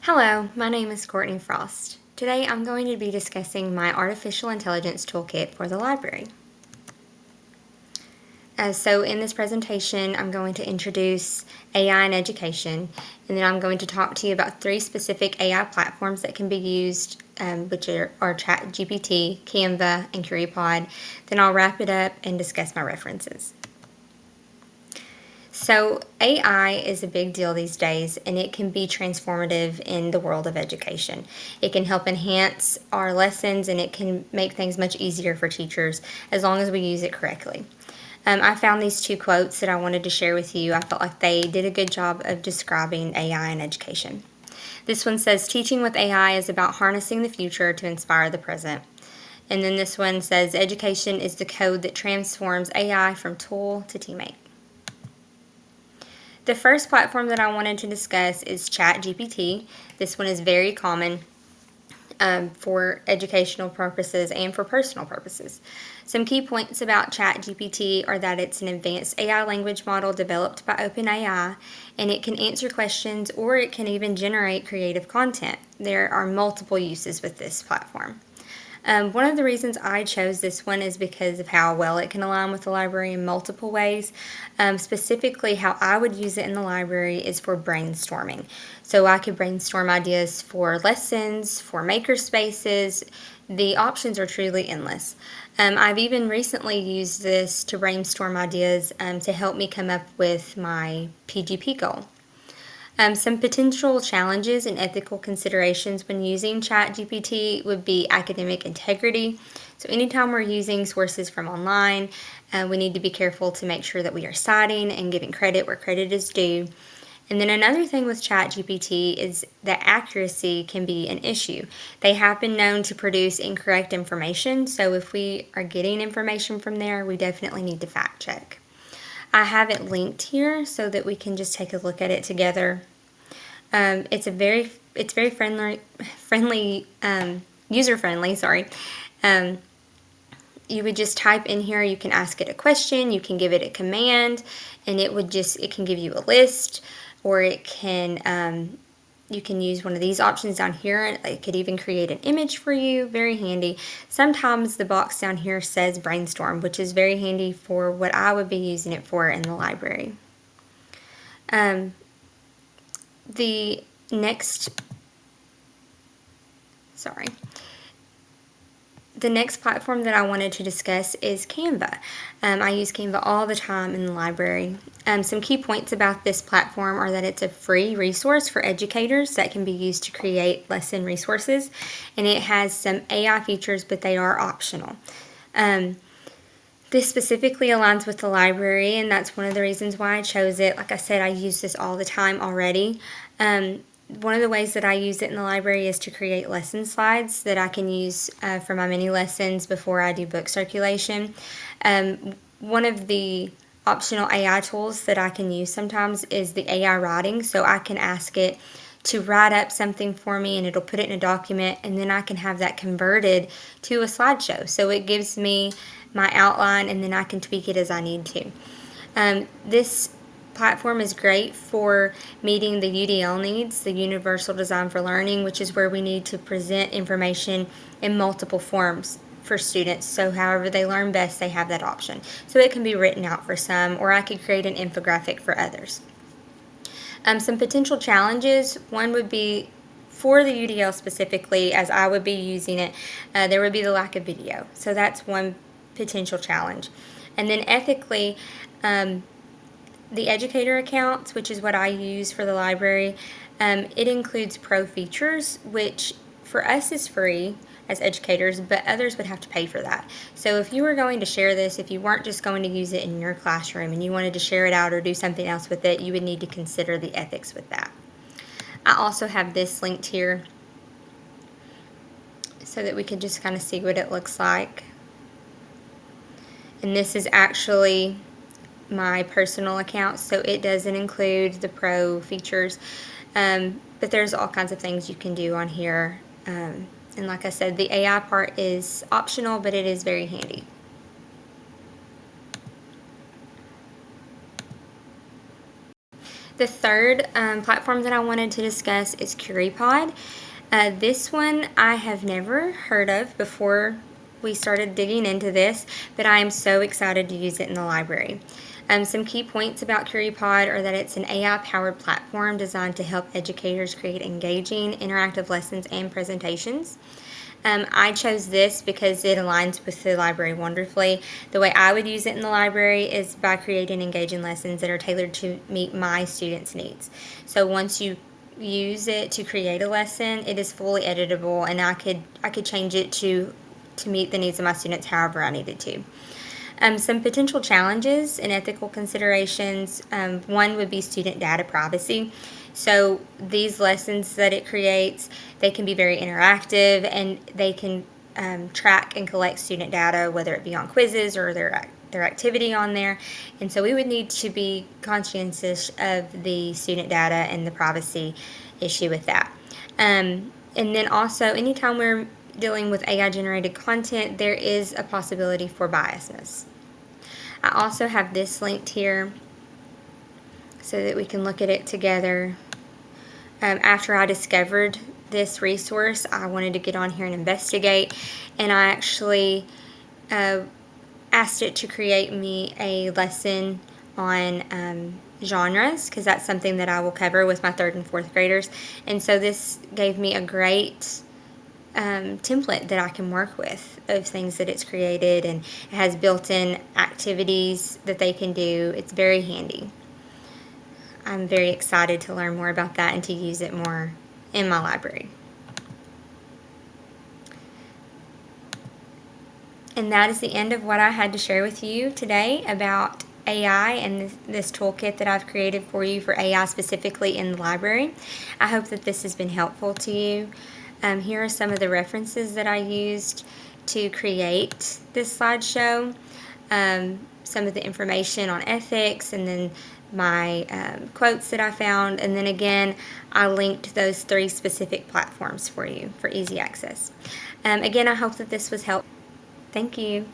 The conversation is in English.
Hello, my name is Courtney Frost. Today I'm going to be discussing my artificial intelligence toolkit for the library. So in this presentation, I'm going to introduce AI in education, and then I'm going to talk to you about 3 specific AI platforms that can be used, which are ChatGPT, Canva, and CurryPod. Then I'll wrap it up and discuss my references. So AI is a big deal these days, and it can be transformative in the world of education. It can help enhance our lessons, and it can make things much easier for teachers as long as we use it correctly. I found these 2 quotes that I wanted to share with you. I felt like they did a good job of describing AI in education. This one says, "Teaching with AI is about harnessing the future to inspire the present." And then this one says, "Education is the code that transforms AI from tool to teammate." The first platform that I wanted to discuss is ChatGPT. This one is very common for educational purposes and for personal purposes. Some key points about ChatGPT are that it's an advanced AI language model developed by OpenAI, and it can answer questions or it can even generate creative content. There are multiple uses with this platform. One of the reasons I chose this one is because of how well it can align with the library in multiple ways. Specifically, how I would use it in the library is for brainstorming. So I could brainstorm ideas for lessons, for maker spaces. The options are truly endless. I've even recently used this to brainstorm ideas to help me come up with my PGP goal. Some potential challenges and ethical considerations when using ChatGPT would be academic integrity. So anytime we're using sources from online, we need to be careful to make sure that we are citing and giving credit where credit is due. And then another thing with ChatGPT is that accuracy can be an issue. They have been known to produce incorrect information, so if we are getting information from there, we definitely need to fact check. I have it linked here so that we can just take a look at it together. It's very friendly, user friendly. Sorry. You would just type in here. You can ask it a question. You can give it a command, and it can give you a list, or it can. You can use one of these options down here. It could even create an image for you. Very handy. Sometimes the box down here says brainstorm, which is very handy for what I would be using it for in the library. The next platform that I wanted to discuss is Canva. I use Canva all the time in the library. Some key points about this platform are that it's a free resource for educators that can be used to create lesson resources, and it has some AI features, but they are optional. This specifically aligns with the library, and that's one of the reasons why I chose it. Like I said, I use this all the time already. One of the ways that I use it in the library is to create lesson slides that I can use for my mini lessons before I do book circulation. One of the optional AI tools that I can use sometimes is the AI writing, so I can ask it to write up something for me, and it'll put it in a document, and then I can have that converted to a slideshow. So it gives me my outline, and then I can tweak it as I need to. This platform is great for meeting the UDL needs, the Universal Design for Learning, which is where we need to present information in multiple forms for students. So however they learn best, they have that option. So it can be written out for some, or I could create an infographic for others. Some potential challenges, one would be for the UDL specifically, as I would be using it, there would be the lack of video. So that's one potential challenge. And then ethically, the educator accounts, which is what I use for the library, it includes pro features, which for us is free as educators, but others would have to pay for that. So if you were going to share this, if you weren't just going to use it in your classroom and you wanted to share it out or do something else with it, you would need to consider the ethics with that. I also have this linked here so that we can just kind of see what it looks like. And this is actually my personal account, so it doesn't include the pro features, but there's all kinds of things you can do on here, and like I said, the AI part is optional, but it is very handy. The third platform that I wanted to discuss is CurryPod. This one I have never heard of before we started digging into this, but I am so excited to use it in the library. Some key points about CurryPod are that it's an AI-powered platform designed to help educators create engaging, interactive lessons and presentations. I chose this because it aligns with the library wonderfully. The way I would use it in the library is by creating engaging lessons that are tailored to meet my students' needs. So once you use it to create a lesson, it is fully editable, and I could change it to meet the needs of my students however I needed to. Some potential challenges and ethical considerations. One would be student data privacy. So these lessons that it creates, they can be very interactive, and they can track and collect student data, whether it be on quizzes or their activity on there. And so we would need to be conscientious of the student data and the privacy issue with that. And then also, anytime we're dealing with AI generated content, there is a possibility for biasness. I also have this linked here so that we can look at it together. After I discovered this resource, I wanted to get on here and investigate, and I actually asked it to create me a lesson on genres, because that's something that I will cover with my 3rd and 4th graders. And so this gave me a great template that I can work with of things that it's created, and it has built-in activities that they can do. It's very handy. I'm very excited to learn more about that and to use it more in my library. And that is the end of what I had to share with you today about AI and this toolkit that I've created for you for AI specifically in the library. I hope that this has been helpful to you. Here are some of the references that I used to create this slideshow. Some of the information on ethics, and then my quotes that I found. And then again, I linked those 3 specific platforms for you for easy access. Again, I hope that this was helpful. Thank you.